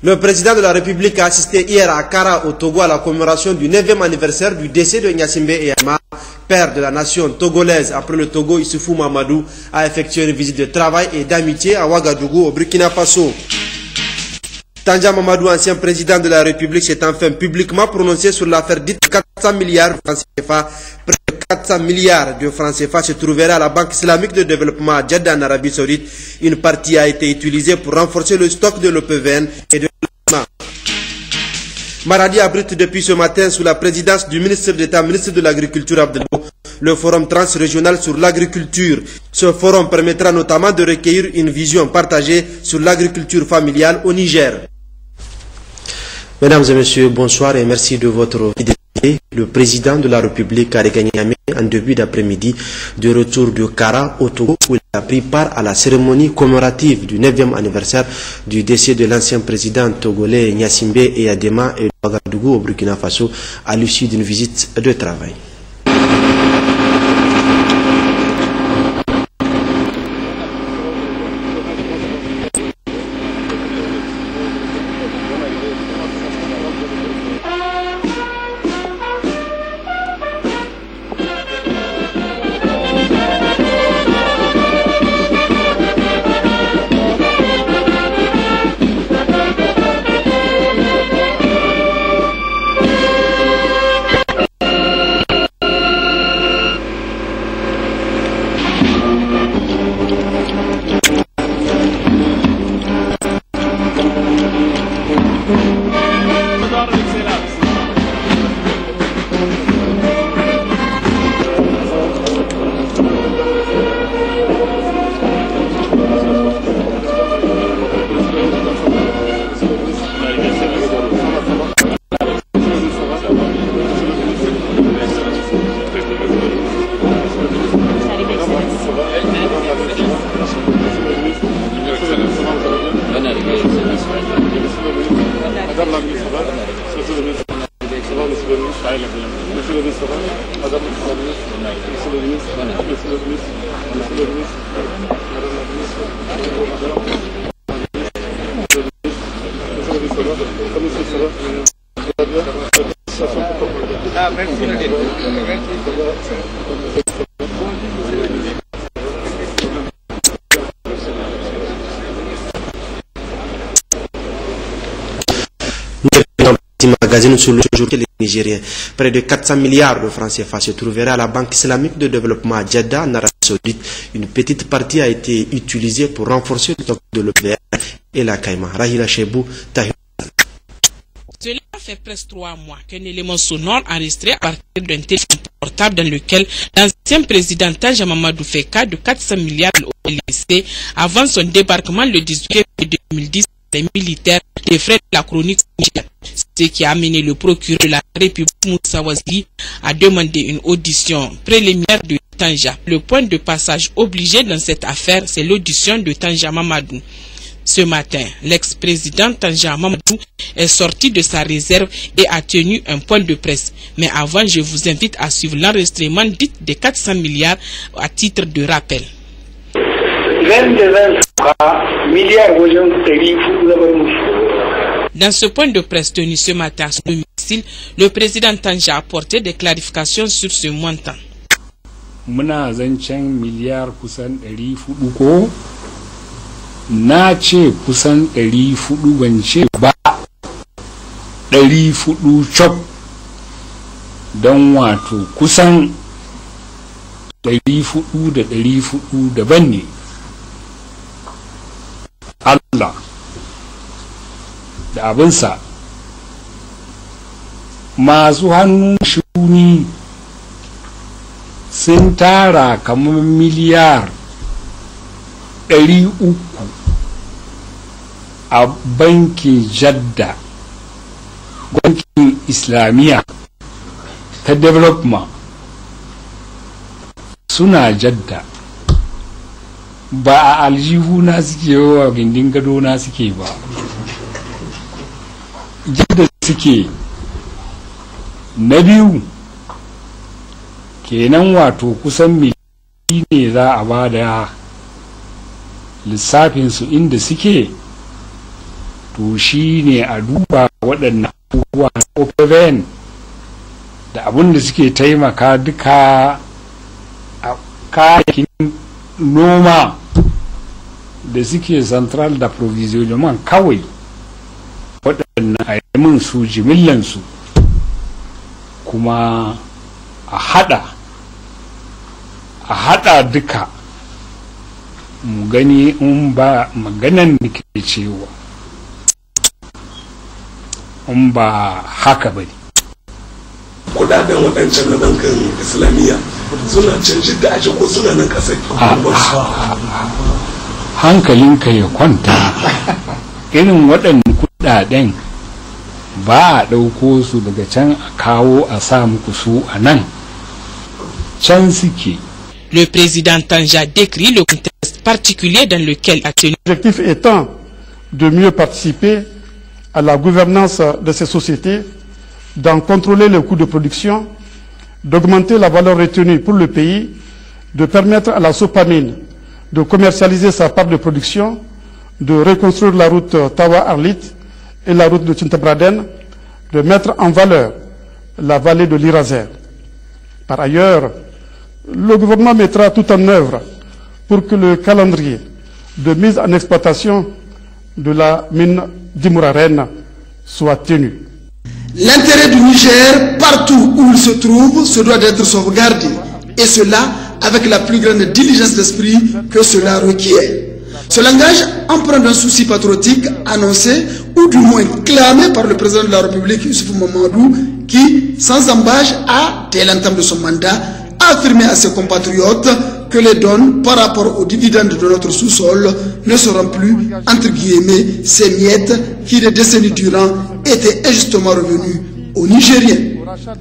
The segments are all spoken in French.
Le président de la République a assisté hier à Kara, au Togo, à la commémoration du 9e anniversaire du décès de Gnassingbé Eyama, père de la nation togolaise. Après le Togo, Issoufou Mamadou a effectué une visite de travail et d'amitié à Ouagadougou, au Burkina Faso. Tanja Mamadou, ancien président de la République, s'est enfin publiquement prononcé sur l'affaire dite 400 milliards de francs CFA. Près de 400 milliards de francs CFA se trouveraient à la Banque islamique de développement à Jeddah en Arabie Saoudite. Une partie a été utilisée pour renforcer le stock de l'EPVN et de l'Asma. Maradi abrite depuis ce matin, sous la présidence du ministre d'État, ministre de l'Agriculture Abdelou, le forum transrégional sur l'agriculture. Ce forum permettra notamment de recueillir une vision partagée sur l'agriculture familiale au Niger. Mesdames et messieurs, bonsoir et merci de votre fidélité. Le président de la République a regagné en début d'après-midi de retour de Kara au Togo, où il a pris part à la cérémonie commémorative du 9e anniversaire du décès de l'ancien président togolais Gnassingbé Eyadema et de Ouagadougou au Burkina Faso à l'issue d'une visite de travail. Magazine sur le jour les Nigériens. Près de 400 milliards de francs CFA se trouveraient à la Banque islamique de développement à Jeddah en Arabie Saoudite. Une petite partie a été utilisée pour renforcer le stock de l'EPVN et la Caïma. Rahila Chebou, Tahir. Cela fait presque 3 mois qu'un élément sonore enregistré à partir d'un téléphone portable dans lequel l'ancien président Tanja Mamadou fait cas de 400 milliards au lycée avant son débarquement le 18 février 2010. Les militaires défraient la chronique, ce qui a amené le procureur de la République Moussa Ouazli à demander une audition préliminaire de Tanja. Le point de passage obligé dans cette affaire, c'est l'audition de Tanja Mamadou. Ce matin, l'ex-président Tanja Mamadou est sorti de sa réserve et a tenu un point de presse. Mais avant, je vous invite à suivre l'enregistrement dit des 400 milliards à titre de rappel. Dans ce point de presse tenu ce matin sur le domicile, le président Tanja a apporté des clarifications sur ce montant. Muna zancen miliyar kusan 400 ko na ce kusan 400 ban ce ba 400 chop don wato kusan 400 da 400 daban ne. Allah da abinsa masu hannu shuni sun tara kamar miliyar 300 a bankin Jadda, bankin Islamiyya ta development suna Jadda, ba a aljihu na suke wa gindin gado na suke ba, Jadda suke. Na biyu kenan wato kusan miliyan ne za a ba da lissafinsu inda suke to shi ne a duba waɗannan abubuwa OPVN da abin da suke taimaka duka a kayakin noma da suke central da provisionement kawai waɗannan a yi min su jimillansu kuma a haɗa duka mu gani in ba maganan da ke cewa in ba haka ba ne. Kudaden waɗancan na bankin islamiyya suna canji da ake ko suna nan ƙasar hankalinka ya kwanta irin waɗannan kudaden ba a ɗauko su daga can a kawo a sa muku su a nan can suke. Le président Tanja décrit le contexte particulier dans lequel a tenu. L'objectif étant de mieux participer à la gouvernance de ces sociétés, d'en contrôler les coûts de production, d'augmenter la valeur retenue pour le pays, de permettre à la Sopamine de commercialiser sa part de production, de reconstruire la route Tawa-Arlit et la route de Tintabraden, de mettre en valeur la vallée de l'Iraser. Par ailleurs, le gouvernement mettra tout en œuvre pour que le calendrier de mise en exploitation de la mine d'Imouraren soit tenu. L'intérêt du Niger, partout où il se trouve, se doit d'être sauvegardé, et cela avec la plus grande diligence d'esprit que cela requiert. Ce langage empreint d'un souci patriotique annoncé ou du moins clamé par le président de la République, Issoufou Mamadou, qui, sans embâche, a, dès l'entame de son mandat, affirmé à ses compatriotes que les dons par rapport aux dividendes de notre sous-sol ne seront plus, entre guillemets, ces miettes qui, des décennies durant, étaient injustement revenus aux Nigériens.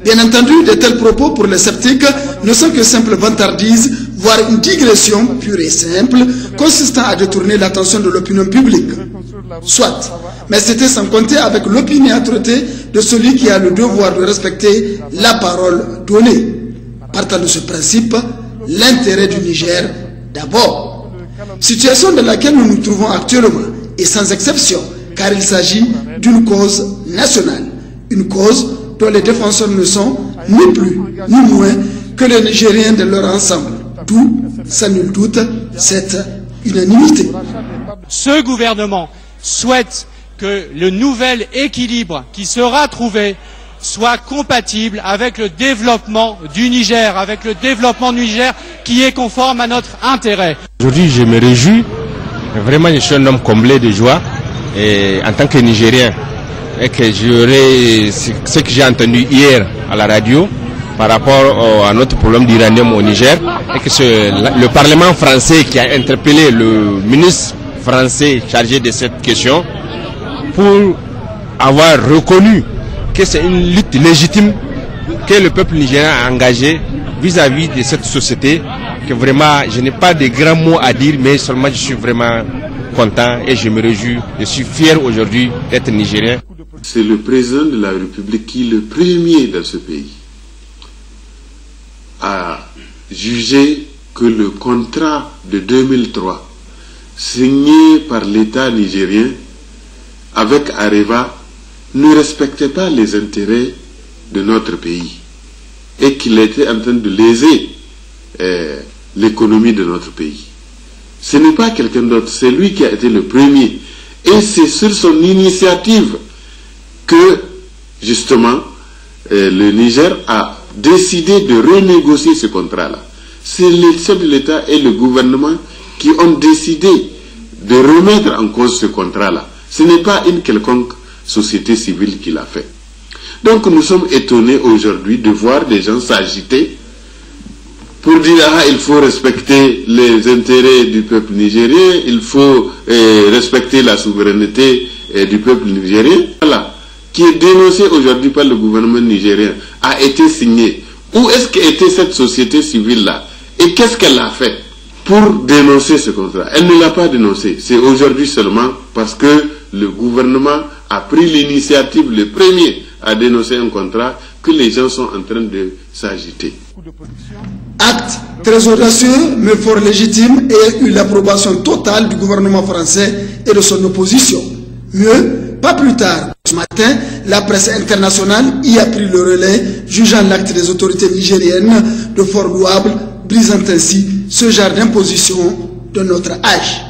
Bien entendu, de tels propos pour les sceptiques ne sont que simples vantardises, voire une digression pure et simple, consistant à détourner l'attention de l'opinion publique. Soit, mais c'était sans compter avec l'opiniâtreté de celui qui a le devoir de respecter la parole donnée. Partant de ce principe, l'intérêt du Niger d'abord. Situation dans laquelle nous nous trouvons actuellement, et sans exception, car il s'agit d'une cause nationale, une cause dont les défenseurs ne sont ni plus ni moins que les Nigériens de leur ensemble, d'où, sans nul doute, cette unanimité. Ce gouvernement souhaite que le nouvel équilibre qui sera trouvé soit compatible avec le développement du Niger, qui est conforme à notre intérêt. Aujourd'hui, je me réjouis, vraiment je suis un homme comblé de joie et en tant que Nigérien, et que j'aurais ce que j'ai entendu hier à la radio par rapport à notre problème d'uranium au Niger, et que c'est le Parlement français qui a interpellé le ministre français chargé de cette question pour avoir reconnu que c'est une lutte légitime que le peuple nigérien a engagée vis-à-vis de cette société, que vraiment je n'ai pas de grands mots à dire, mais seulement je suis vraiment content et je me réjouis, je suis fier aujourd'hui d'être nigérien. C'est le président de la République qui, le premier dans ce pays, a jugé que le contrat de 2003 signé par l'État nigérien avec Areva ne respectait pas les intérêts de notre pays et qu'il était en train de léser l'économie de notre pays. Ce n'est pas quelqu'un d'autre, c'est lui qui a été le premier. Et c'est sur son initiative que, justement, le Niger a décidé de renégocier ce contrat-là. C'est le chef de l'État et le gouvernement qui ont décidé de remettre en cause ce contrat-là. Ce n'est pas une quelconque société civile qui l'a fait. Donc nous sommes étonnés aujourd'hui de voir des gens s'agiter pour dire il faut respecter les intérêts du peuple nigérien, il faut respecter la souveraineté du peuple nigérien. Voilà, qui est dénoncé aujourd'hui par le gouvernement nigérien, a été signé. Où est-ce qu'était cette société civile-là? Et qu'est-ce qu'elle a fait pour dénoncer ce contrat? Elle ne l'a pas dénoncé. C'est aujourd'hui seulement parce que le gouvernement a pris l'initiative, le premier, à dénoncer un contrat, que les gens sont en train de s'agiter. Acte très audacieux, mais fort légitime, et a eu l'approbation totale du gouvernement français et de son opposition. Mieux, Pas plus tard, ce matin, la presse internationale y a pris le relais, jugeant l'acte des autorités nigériennes de fort louable, brisant ainsi ce genre d'imposition de notre âge.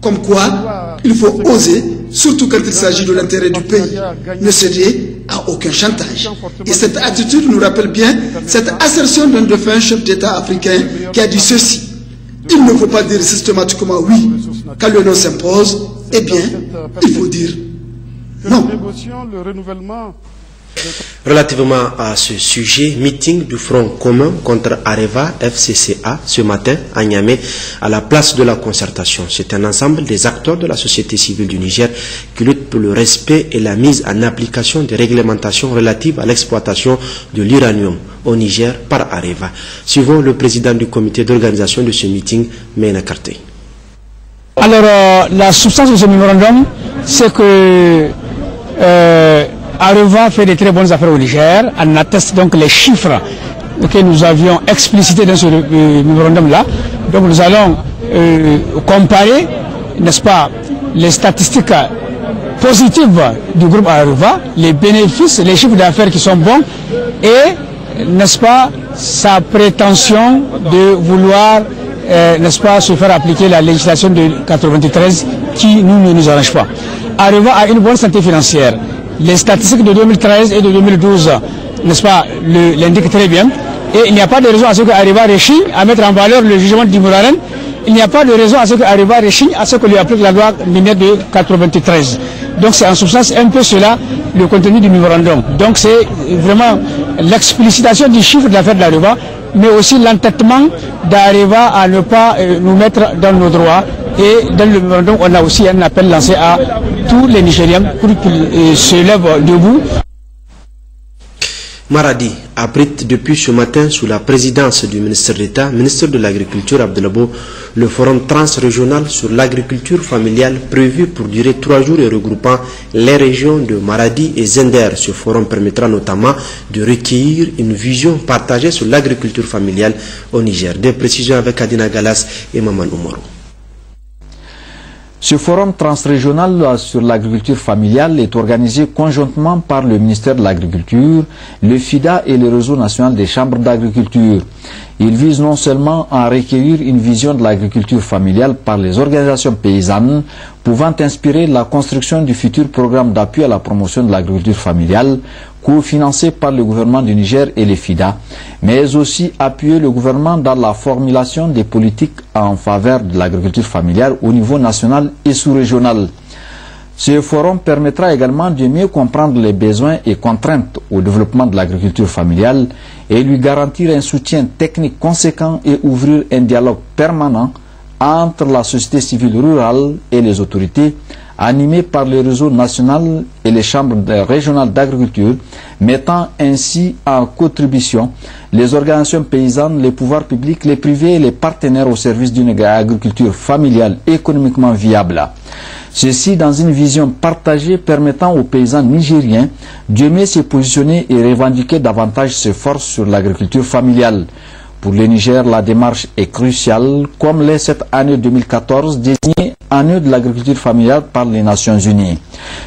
Comme quoi, il faut oser, surtout quand il s'agit de l'intérêt du pays, ne céder à aucun chantage. Et cette attitude nous rappelle bien cette assertion d'un défunt chef d'État africain qui a dit ceci: il ne faut pas dire systématiquement oui. Quand le non s'impose, eh bien, il faut dire non. Relativement à ce sujet, meeting du Front commun contre Areva FCCA ce matin à Niamey à la place de la concertation. C'est un ensemble des acteurs de la société civile du Niger qui luttent pour le respect et la mise en application des réglementations relatives à l'exploitation de l'uranium au Niger par Areva. Suivons le président du comité d'organisation de ce meeting, Mena Karte. Alors, la substance de ce mémorandum, c'est que Areva fait de très bonnes affaires au Niger. On atteste donc les chiffres que nous avions explicités dans ce mémorandum-là. Donc nous allons comparer, n'est-ce pas, les statistiques positives du groupe Areva, les bénéfices, les chiffres d'affaires qui sont bons et, n'est-ce pas, sa prétention de vouloir, n'est-ce pas, se faire appliquer la législation de 93 qui ne nous arrange pas. Areva a une bonne santé financière. Les statistiques de 2013 et de 2012, n'est-ce pas, l'indiquent très bien. Et il n'y a pas de raison à ce que Areva réchigne à mettre en valeur le jugement d'Imouraren. Il n'y a pas de raison à ce que Areva réchigne à ce que lui applique la loi minière de 93. Donc c'est en substance un peu cela le contenu du mémorandum. Donc c'est vraiment l'explicitation du chiffre d'affaires d'Areva, mais aussi l'entêtement d'Areva à ne pas nous mettre dans nos droits. Et dans le mémorandum, on a aussi un appel lancé à tous les Nigériens pour qu'ils se lèvent debout. Maradi abrite depuis ce matin sous la présidence du ministre d'État, ministre de l'Agriculture Abdelabo, le forum transrégional sur l'agriculture familiale prévu pour durer 3 jours et regroupant les régions de Maradi et Zender. Ce forum permettra notamment de recueillir une vision partagée sur l'agriculture familiale au Niger. Des précisions avec Adina Galas et Maman Oumarou. Ce forum transrégional sur l'agriculture familiale est organisé conjointement par le ministère de l'Agriculture, le FIDA et le réseau national des chambres d'agriculture. Il vise non seulement à recueillir une vision de l'agriculture familiale par les organisations paysannes, pouvant inspirer la construction du futur programme d'appui à la promotion de l'agriculture familiale, cofinancé par le gouvernement du Niger et les FIDA, mais aussi appuyer le gouvernement dans la formulation des politiques en faveur de l'agriculture familiale au niveau national et sous-régional. Ce forum permettra également de mieux comprendre les besoins et contraintes au développement de l'agriculture familiale et lui garantir un soutien technique conséquent et ouvrir un dialogue permanent entre la société civile rurale et les autorités, animé par le réseau national et les chambres régionales d'agriculture, mettant ainsi en contribution les organisations paysannes, les pouvoirs publics, les privés et les partenaires au service d'une agriculture familiale économiquement viable. Ceci dans une vision partagée permettant aux paysans nigériens de mieux se positionner et revendiquer davantage ses forces sur l'agriculture familiale. Pour le Niger, la démarche est cruciale, comme l'est cette année 2014 désignée année de l'agriculture familiale par les Nations Unies.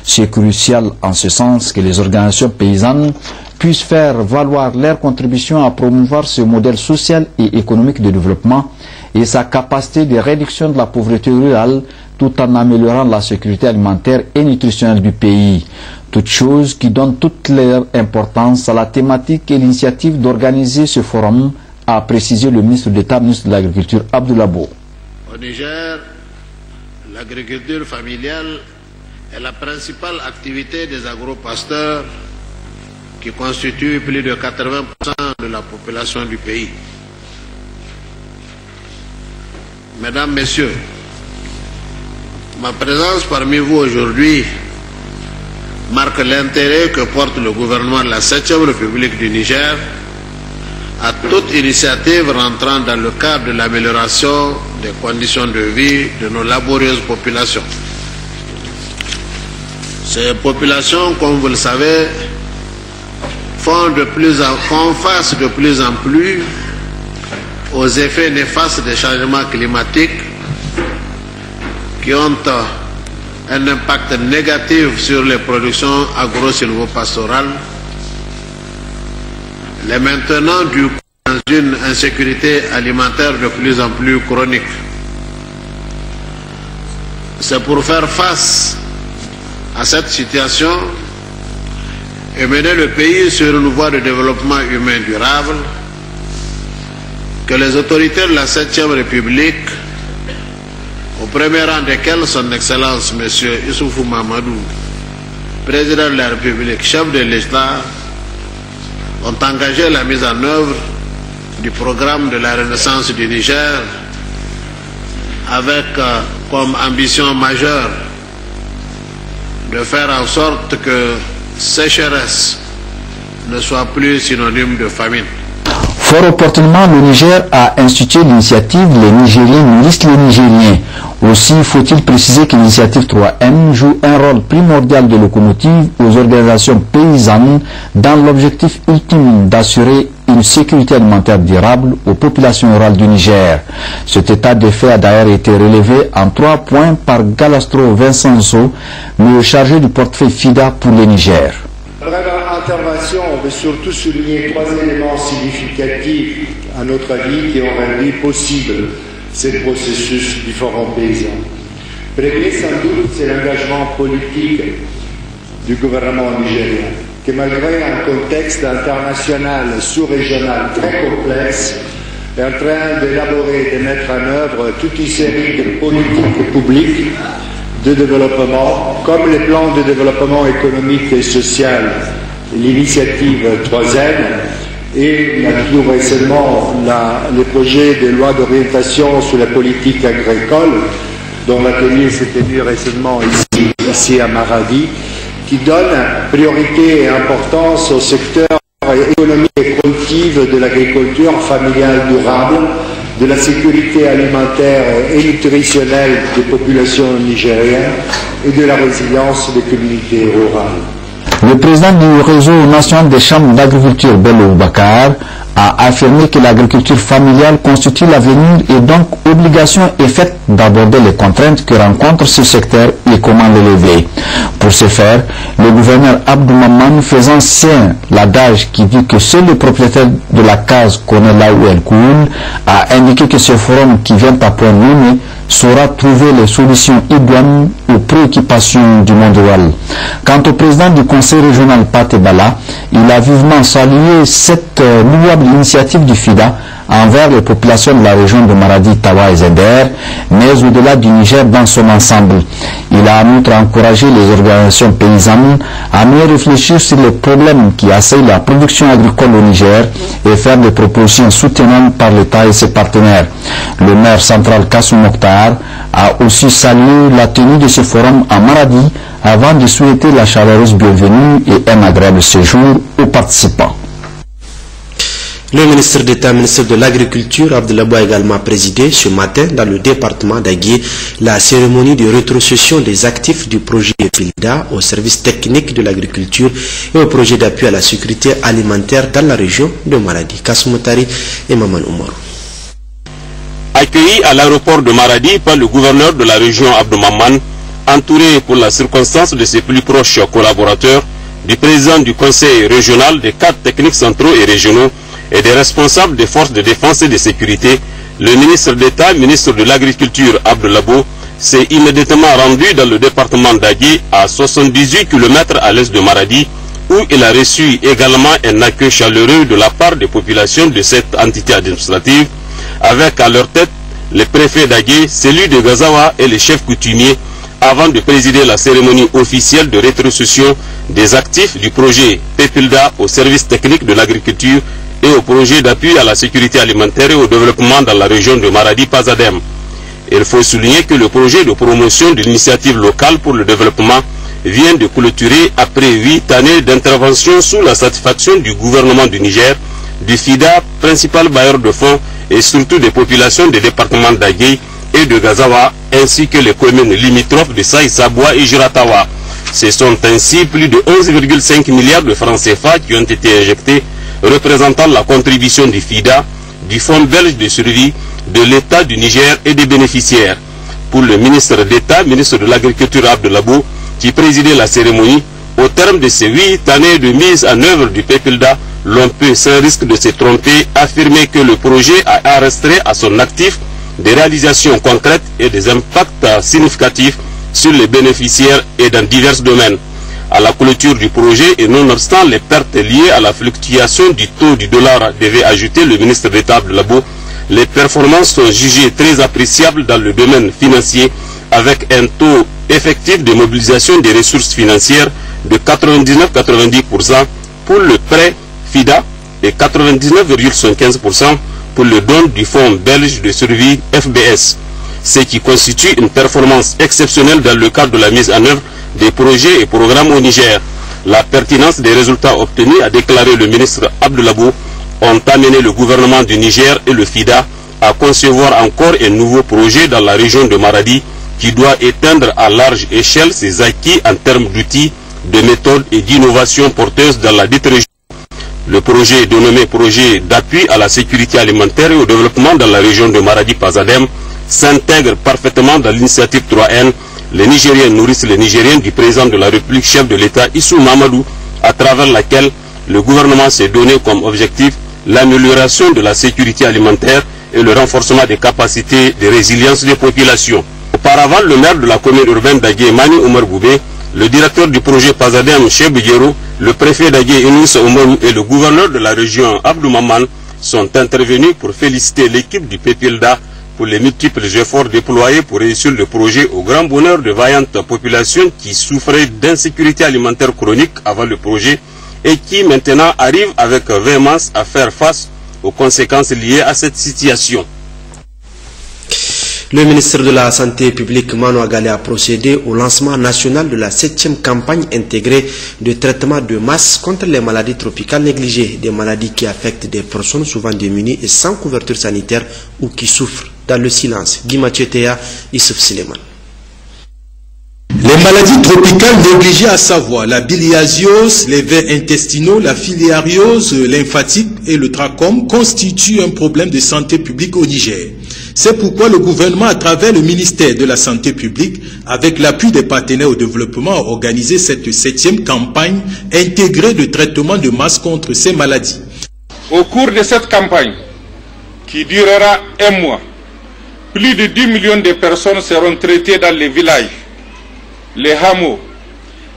C'est crucial en ce sens que les organisations paysannes puissent faire valoir leur contribution à promouvoir ce modèle social et économique de développement et sa capacité de réduction de la pauvreté rurale tout en améliorant la sécurité alimentaire et nutritionnelle du pays. Toute chose qui donne toute leur importance à la thématique et l'initiative d'organiser ce forum, a précisé le ministre d'État, ministre de l'Agriculture, Abdoulabo. Au Niger, l'agriculture familiale est la principale activité des agro-pasteurs qui constituent plus de 80% de la population du pays. Mesdames, Messieurs, ma présence parmi vous aujourd'hui marque l'intérêt que porte le gouvernement de la 7e République du Niger à toute initiative rentrant dans le cadre de l'amélioration des conditions de vie de nos laborieuses populations. Ces populations, comme vous le savez, font face de plus en plus aux effets néfastes des changements climatiques qui ont un impact négatif sur les productions agro-silvopastorales, les maintenant du coup dans une insécurité alimentaire de plus en plus chronique. C'est pour faire face à cette situation et mener le pays sur une voie de développement humain durable que les autorités de la 7e République, au premier rang desquelles son Excellence M. Issoufou Mahamadou, président de la République, chef de l'État, ont engagé la mise en œuvre du programme de la Renaissance du Niger avec comme ambition majeure de faire en sorte que sécheresse ne soit plus synonyme de famine. Fort opportunément, le Niger a institué l'initiative Les Nigériens nourrissent les Nigériens. Aussi faut-il préciser que l'initiative 3M joue un rôle primordial de locomotive aux organisations paysannes dans l'objectif ultime d'assurer une sécurité alimentaire durable aux populations rurales du Niger. Cet état de fait a d'ailleurs été relevé en 3 points par Galastro Vincenzo, le chargé du portefeuille FIDA pour le Niger. Dans notre intervention, on veut surtout souligner 3 éléments significatifs, à notre avis, qui ont rendu possible ce processus du Forum paysan. Premier, sans doute, c'est l'engagement politique du gouvernement nigérien, qui malgré un contexte international sous-régional très complexe, est en train d'élaborer et de mettre en œuvre toute une série de politiques publiques de développement, comme les plans de développement économique et social, l'initiative 3N, et tout récemment les projets de loi d'orientation sur la politique agricole, dont l'atelier s'est tenu récemment ici à Maradi, qui donne priorité et importance au secteur économique et productif de l'agriculture familiale durable, de la sécurité alimentaire et nutritionnelle des populations nigériennes et de la résilience des communautés rurales. Le président du réseau national des chambres d'agriculture, Bello Bakar, a affirmé que l'agriculture familiale constitue l'avenir et donc obligation est faite d'aborder les contraintes que rencontre ce secteur et comment les lever. Pour ce faire, le gouverneur Abdou Maman, faisant sien l'adage qui dit que seul le propriétaire de la case connaît là où elle coule, a indiqué que ce forum qui vient à point nommé saura trouver les solutions idoines aux préoccupations du monde rural. Quant au président du conseil régional Paté Bala, il a vivement salué cette louable initiative du FIDA envers les populations de la région de Maradi, Tawa et Zender, mais au-delà du Niger dans son ensemble. Il a en outre encouragé les organisations paysannes à mieux réfléchir sur les problèmes qui assaillent la production agricole au Niger et faire des propositions soutenantes par l'État et ses partenaires. Le maire central Kassou Mokhtar a aussi salué la tenue de ce forum à Maradi avant de souhaiter la chaleureuse bienvenue et un agréable séjour aux participants. Le ministre d'État, ministre de l'Agriculture, Abdelabou, a également présidé ce matin dans le département d'Aguié la cérémonie de rétrocession des actifs du projet FILDA au service technique de l'agriculture et au projet d'appui à la sécurité alimentaire dans la région de Maradi. Kasmoutari et Maman Oumarou. Accueilli à l'aéroport de Maradi par le gouverneur de la région Abdou Maman, entouré pour la circonstance de ses plus proches collaborateurs, du président du conseil régional, des cadres techniques centraux et régionaux, et des responsables des forces de défense et de sécurité, le ministre d'État, ministre de l'Agriculture, Abdelabou, s'est immédiatement rendu dans le département d'Agué, à 78 km à l'est de Maradi, où il a reçu également un accueil chaleureux de la part des populations de cette entité administrative, avec à leur tête les préfets d'Agué, celui de Gazawa et les chefs coutumiers, avant de présider la cérémonie officielle de rétrocession des actifs du projet PEPILDA au service technique de l'agriculture et au projet d'appui à la sécurité alimentaire et au développement dans la région de Maradi-Pazadem. Il faut souligner que le projet de promotion de l'initiative locale pour le développement vient de clôturer après 8 années d'intervention sous la satisfaction du gouvernement du Niger, du FIDA, principal bailleur de fonds, et surtout des populations des départements d'Agué et de Gazawa, ainsi que les communes limitrophes de Saï-Saboua et Jiratawa. Ce sont ainsi plus de 11,5 milliards de francs CFA qui ont été injectés, représentant la contribution du FIDA, du Fonds belge de survie, de l'État du Niger et des bénéficiaires. pour le ministre d'État, ministre de l'Agriculture Abdelabou, qui présidait la cérémonie. Au terme de ces 8 années de mise en œuvre du PEPILDA, l'on peut, sans risque de se tromper, affirmer que le projet a enregistré à son actif des réalisations concrètes et des impacts significatifs sur les bénéficiaires et dans divers domaines. À la clôture du projet et nonobstant les pertes liées à la fluctuation du taux du dollar, devait ajouter le ministre d'État Abdelabou, les performances sont jugées très appréciables dans le domaine financier avec un taux effectif de mobilisation des ressources financières de 99,90% pour le prêt FIDA et 99,75% pour le don du Fonds belge de survie FBS, ce qui constitue une performance exceptionnelle dans le cadre de la mise en œuvre des projets et programmes au Niger. La pertinence des résultats obtenus, a déclaré le ministre Abdelabou, ont amené le gouvernement du Niger et le FIDA à concevoir encore un nouveau projet dans la région de Maradi qui doit éteindre à large échelle ses acquis en termes d'outils, de méthodes et d'innovation porteuses dans la dite région. Le projet dénommé Projet d'appui à la sécurité alimentaire et au développement dans la région de Maradi-Pazadem s'intègre parfaitement dans l'initiative 3N. Les Nigériens nourrissent les Nigériens du président de la République, chef de l'État Issou Mahamadou, à travers laquelle le gouvernement s'est donné comme objectif l'amélioration de la sécurité alimentaire et le renforcement des capacités de résilience des populations. Auparavant, le maire de la commune urbaine d'Agué, Mani Oumar Boubé, le directeur du projet Pazadem, Cheikh Biguero, le préfet d'Agué, Inoussa Oumarou, et le gouverneur de la région, Abdou Maman, sont intervenus pour féliciter l'équipe du PEPILDA pour les multiples efforts déployés pour réussir le projet au grand bonheur de vaillantes populations qui souffraient d'insécurité alimentaire chronique avant le projet et qui maintenant arrivent avec véhémence à faire face aux conséquences liées à cette situation. Le ministre de la Santé publique Mano Agalé a procédé au lancement national de la 7e campagne intégrée de traitement de masse contre les maladies tropicales négligées, des maladies qui affectent des personnes souvent démunies et sans couverture sanitaire ou qui souffrent dans le silence. Guy Mathieu Théa, Issouf Sileman. Les maladies tropicales négligées, à savoir la biliasiose, les vers intestinaux, la filariose lymphatique et le trachome, constituent un problème de santé publique au Niger. C'est pourquoi le gouvernement, à travers le ministère de la Santé publique, avec l'appui des partenaires au développement, a organisé cette 7e campagne intégrée de traitement de masse contre ces maladies. Au cours de cette campagne, qui durera 1 mois, plus de 10 millions de personnes seront traitées dans les villages, les hameaux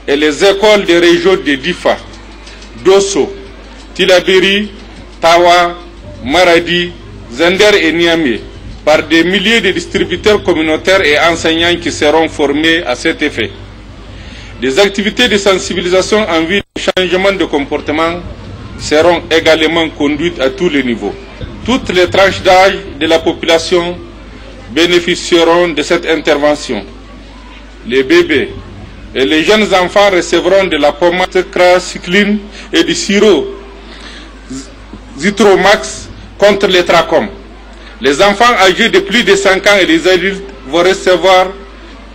et les écoles des régions de Difa, Dosso, Tilaberi, Tawa, Maradi, Zender et Niamey, par des milliers de distributeurs communautaires et enseignants qui seront formés à cet effet. Des activités de sensibilisation en vue de changement de comportement seront également conduites à tous les niveaux. Toutes les tranches d'âge de la population bénéficieront de cette intervention. Les bébés et les jeunes enfants recevront de la pommade cracycline et du sirop Zitromax contre les trachome. Les enfants âgés de plus de 5 ans et les adultes vont recevoir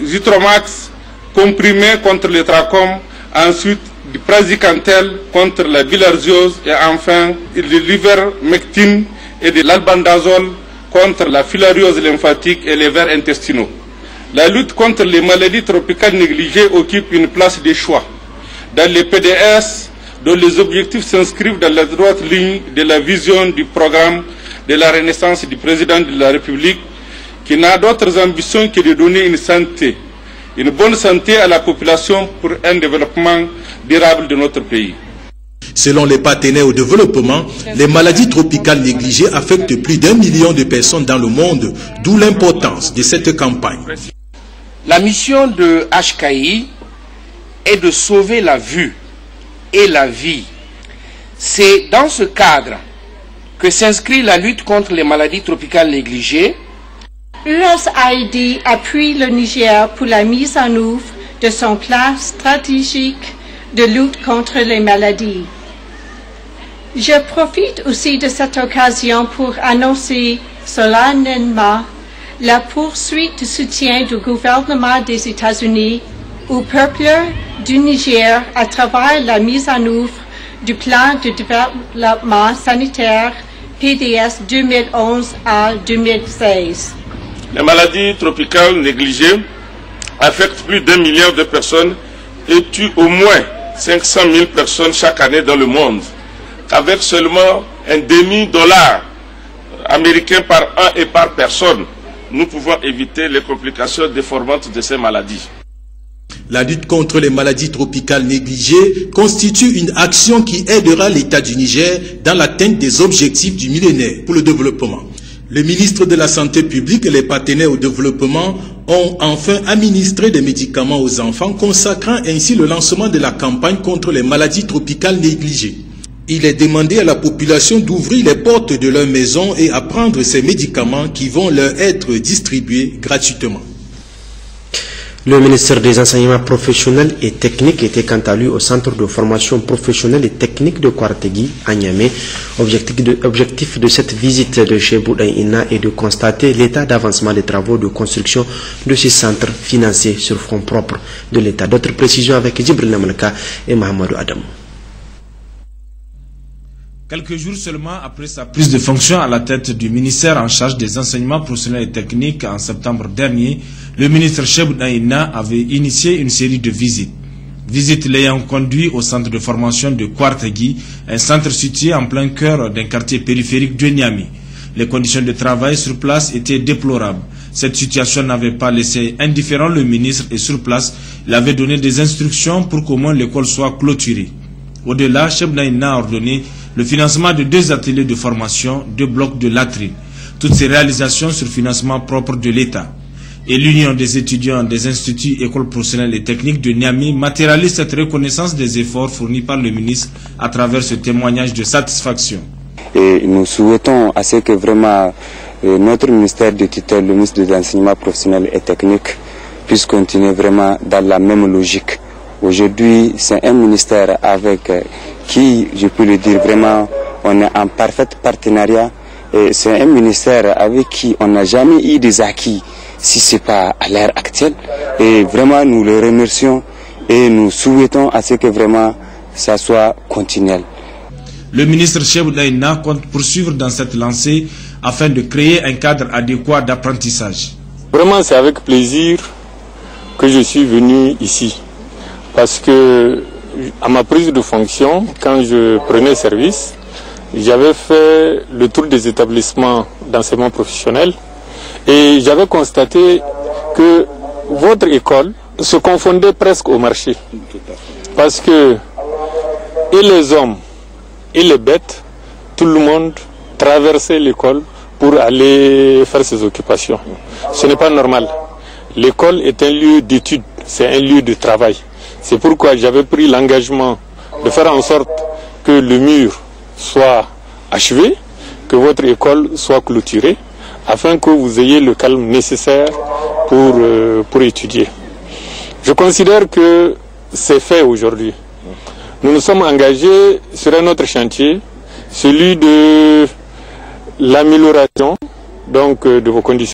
Zitromax comprimé contre le trachome, ensuite du praziquantel contre la bilharziose et enfin de l'ivermectine et de l'albendazole contre la filariose lymphatique et les vers intestinaux. La lutte contre les maladies tropicales négligées occupe une place de choix dans les PDS dont les objectifs s'inscrivent dans la droite ligne de la vision du programme de la Renaissance du président de la République qui n'a d'autres ambitions que de donner une bonne santé à la population pour un développement durable de notre pays. Selon les partenaires au développement, les maladies tropicales négligées affectent plus d'1 million de personnes dans le monde, d'où l'importance de cette campagne. La mission de HKI est de sauver la vue et la vie. C'est dans ce cadre que s'inscrit la lutte contre les maladies tropicales négligées. USAID appuie le Niger pour la mise en œuvre de son plan stratégique de lutte contre les maladies. Je profite aussi de cette occasion pour annoncer solennellement la poursuite du soutien du gouvernement des États-Unis au peuple du Niger à travers la mise en œuvre du plan de développement sanitaire PDS 2011 à 2016. Les maladies tropicales négligées affectent plus d'1 milliard de personnes et tuent au moins 500 000 personnes chaque année dans le monde. Avec seulement un demi-dollar américain par an et par personne, nous pouvons éviter les complications déformantes de ces maladies. La lutte contre les maladies tropicales négligées constitue une action qui aidera l'État du Niger dans l'atteinte des objectifs du millénaire pour le développement. Le ministre de la Santé publique et les partenaires au développement ont enfin administré des médicaments aux enfants, consacrant ainsi le lancement de la campagne contre les maladies tropicales négligées. Il est demandé à la population d'ouvrir les portes de leur maison et à prendre ces médicaments qui vont leur être distribués gratuitement. Le ministère des Enseignements professionnels et techniques était quant à lui au centre de formation professionnelle et technique de Kouartegui à Niamey. Objectif de cette visite de chez Boudin-Ina est de constater l'état d'avancement des travaux de construction de ce centre financé sur fonds propres de l'État. D'autres précisions avec Djibril Namalka et Mahamadou Adam. Quelques jours seulement après sa prise de fonction à la tête du ministère en charge des enseignements professionnels et techniques en septembre dernier, le ministre Cheikh Naïna avait initié une série de visites. Visites l'ayant conduit au centre de formation de Kouartegui, un centre situé en plein cœur d'un quartier périphérique de Niamey. Les conditions de travail sur place étaient déplorables. Cette situation n'avait pas laissé indifférent le ministre et sur place, il avait donné des instructions pour qu'au moins l'école soit clôturée. Au-delà, Cheikh Naïna a ordonné le financement de 2 ateliers de formation, 2 blocs de latrines. Toutes ces réalisations sur financement propre de l'État. Et l'Union des étudiants des instituts, écoles professionnelles et techniques de Niamey matérialise cette reconnaissance des efforts fournis par le ministre à travers ce témoignage de satisfaction. Et nous souhaitons à ce que vraiment notre ministère de tutelle, le ministre des enseignements professionnels et techniques, puisse continuer vraiment dans la même logique. Aujourd'hui, c'est un ministère avec qui, je peux le dire vraiment, on est en parfait partenariat. Et c'est un ministère avec qui on n'a jamais eu des acquis, si ce n'est pas à l'heure actuelle. Et vraiment, nous le remercions et nous souhaitons à ce que vraiment ça soit continuel. Le ministre Cheikh Naïna compte poursuivre dans cette lancée afin de créer un cadre adéquat d'apprentissage. Vraiment, c'est avec plaisir que je suis venu ici. Parce que à ma prise de fonction, quand je prenais service, j'avais fait le tour des établissements d'enseignement professionnel et j'avais constaté que votre école se confondait presque au marché. Parce que et les hommes et les bêtes, tout le monde traversait l'école pour aller faire ses occupations. Ce n'est pas normal. L'école est un lieu d'étude, c'est un lieu de travail. C'est pourquoi j'avais pris l'engagement de faire en sorte que le mur soit achevé, que votre école soit clôturée, afin que vous ayez le calme nécessaire pour étudier. Je considère que c'est fait aujourd'hui. Nous nous sommes engagés sur un autre chantier, celui de l'amélioration de vos conditions.